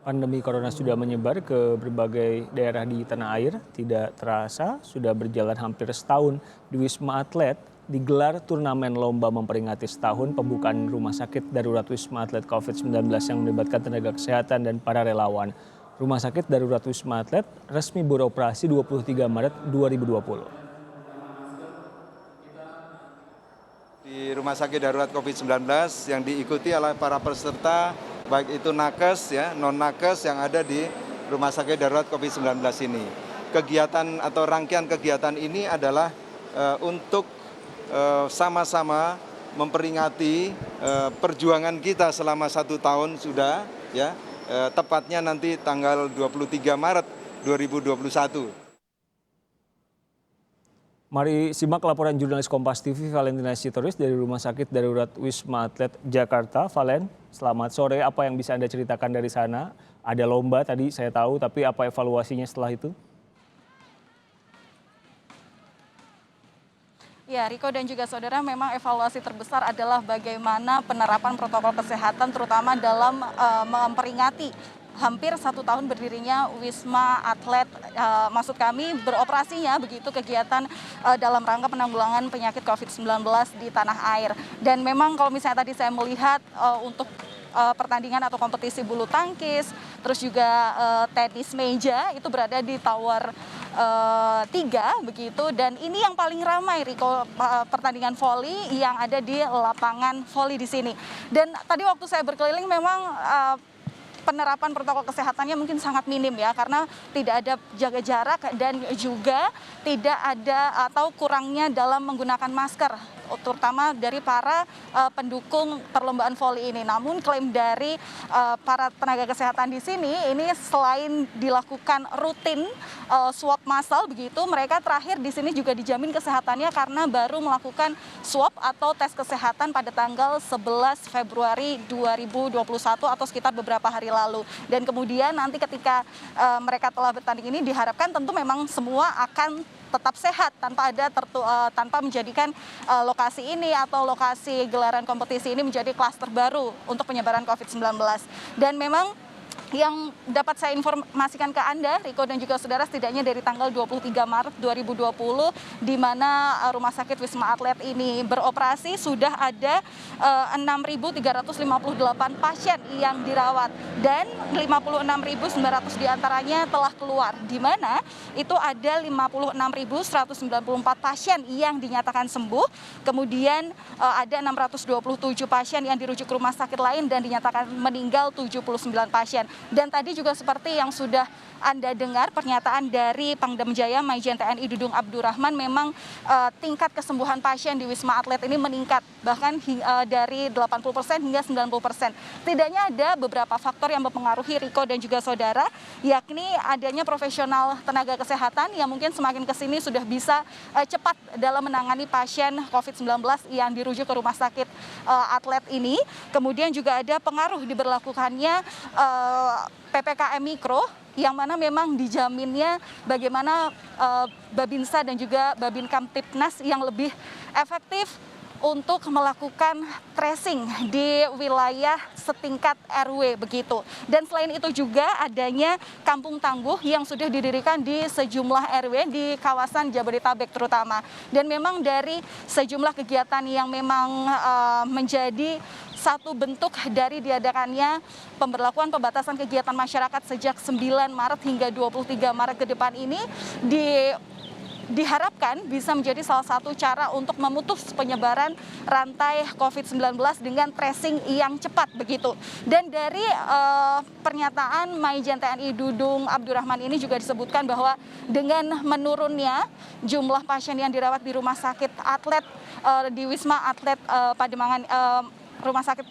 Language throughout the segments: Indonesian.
Pandemi corona sudah menyebar ke berbagai daerah di tanah air. Tidak terasa sudah berjalan hampir setahun di Wisma Atlet digelar turnamen lomba memperingati setahun pembukaan Rumah Sakit Darurat Wisma Atlet COVID-19 yang melibatkan tenaga kesehatan dan para relawan. Rumah Sakit Darurat Wisma Atlet resmi beroperasi 23 Maret 2020. Di Rumah Sakit Darurat COVID-19 yang diikuti oleh para peserta, baik itu nakes, non-nakes yang ada di Rumah Sakit Darurat COVID-19 ini. Kegiatan atau rangkaian kegiatan ini adalah untuk sama-sama memperingati perjuangan kita selama 1 tahun sudah, tepatnya nanti tanggal 23 Maret 2021. Mari simak laporan jurnalis Kompas TV Valentina Sitorus dari Rumah Sakit Darurat Wisma Atlet Jakarta. Valen, selamat sore. Apa yang bisa Anda ceritakan dari sana? Ada lomba tadi saya tahu, tapi apa evaluasinya setelah itu? Ya, Riko dan juga saudara, memang evaluasi terbesar adalah bagaimana penerapan protokol kesehatan terutama dalam memperingati hampir 1 tahun berdirinya Wisma Atlet, maksud kami beroperasinya begitu kegiatan dalam rangka penanggulangan penyakit COVID-19 di tanah air. Dan memang kalau misalnya tadi saya melihat untuk pertandingan atau kompetisi bulu tangkis, terus juga tenis meja itu berada di tower 3 begitu, dan ini yang paling ramai Riko, pertandingan voli yang ada di lapangan voli di sini. Dan tadi waktu saya berkeliling memang penerapan protokol kesehatannya mungkin sangat minim ya, karena tidak ada jaga jarak dan juga tidak ada atau kurangnya dalam menggunakan masker, terutama dari para pendukung perlombaan voli ini. Namun klaim dari para tenaga kesehatan di sini ini selain dilakukan rutin swab massal begitu, mereka terakhir di sini juga dijamin kesehatannya karena baru melakukan swab atau tes kesehatan pada tanggal 11 Februari 2021 atau sekitar beberapa hari lalu. Dan kemudian nanti ketika mereka telah bertanding ini diharapkan tentu memang semua akan tetap sehat tanpa menjadikan lokasi ini atau lokasi gelaran kompetisi ini menjadi klaster baru untuk penyebaran COVID-19. Dan memang yang dapat saya informasikan ke Anda, Riko dan juga saudara, setidaknya dari tanggal 23 Maret 2020 di mana Rumah Sakit Wisma Atlet ini beroperasi sudah ada 6.358 pasien yang dirawat dan 56.900 diantaranya telah keluar, di mana itu ada 56.194 pasien yang dinyatakan sembuh, kemudian ada 627 pasien yang dirujuk ke rumah sakit lain dan dinyatakan meninggal 79 pasien. Dan tadi juga seperti yang sudah Anda dengar pernyataan dari Pangdam Jaya Majen TNI Dudung Abdurrahman, memang tingkat kesembuhan pasien di Wisma Atlet ini meningkat bahkan dari 80% hingga 90%. Setidaknya ada beberapa faktor yang mempengaruhi Riko dan juga saudara, yakni adanya profesional tenaga kesehatan yang mungkin semakin kesini sudah bisa cepat dalam menangani pasien COVID-19 yang dirujuk ke rumah sakit atlet ini. Kemudian juga ada pengaruh diberlakukannya PPKM Mikro, yang mana memang dijaminnya bagaimana Babinsa dan juga Babin Kamtipnas yang lebih efektif untuk melakukan tracing di wilayah setingkat RW begitu. Dan selain itu juga adanya kampung tangguh yang sudah didirikan di sejumlah RW di kawasan Jabodetabek terutama. Dan memang dari sejumlah kegiatan yang memang menjadi satu bentuk dari diadakannya pemberlakuan pembatasan kegiatan masyarakat sejak 9 Maret hingga 23 Maret ke depan ini diharapkan bisa menjadi salah satu cara untuk memutus penyebaran rantai COVID-19 dengan tracing yang cepat begitu. Dan dari pernyataan Majen TNI Dudung Abdurrahman ini juga disebutkan bahwa dengan menurunnya jumlah pasien yang dirawat di rumah sakit atlet di Wisma Atlet Pademangan, rumah sakit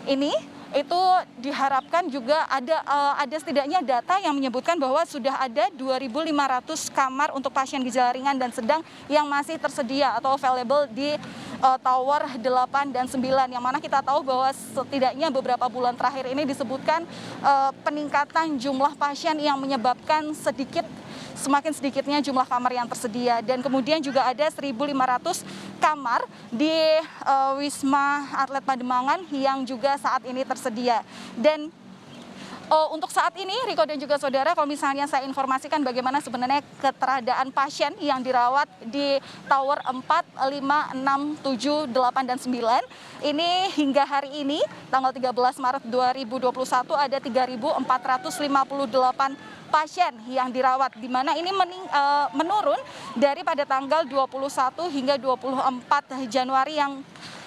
ini itu diharapkan juga ada setidaknya data yang menyebutkan bahwa sudah ada 2.500 kamar untuk pasien gejala ringan dan sedang yang masih tersedia atau available di tower 8 dan 9, yang mana kita tahu bahwa setidaknya beberapa bulan terakhir ini disebutkan peningkatan jumlah pasien yang menyebabkan semakin sedikitnya jumlah kamar yang tersedia. Dan kemudian juga ada 1.500 kamar di Wisma Atlet Pademangan yang juga saat ini tersedia. Dan Untuk saat ini, Riko dan juga saudara, kalau misalnya saya informasikan bagaimana sebenarnya keteradaan pasien yang dirawat di Tower 4, 5, 6, 7, 8, dan 9. Ini hingga hari ini, tanggal 13 Maret 2021, ada 3.458 pasien yang dirawat, di mana ini menurun dari pada tanggal 21 hingga 24 Januari yang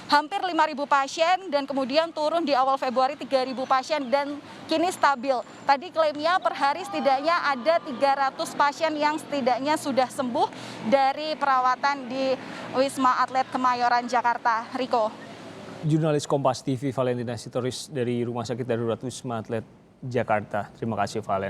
hampir 5.000 pasien, dan kemudian turun di awal Februari 3.000 pasien dan kini stabil. Tadi klaimnya per hari setidaknya ada 300 pasien yang setidaknya sudah sembuh dari perawatan di Wisma Atlet Kemayoran, Jakarta. Riko. Jurnalis Kompas TV Valentina Sitorus dari Rumah Sakit Darurat Wisma Atlet Jakarta. Terima kasih, Valen.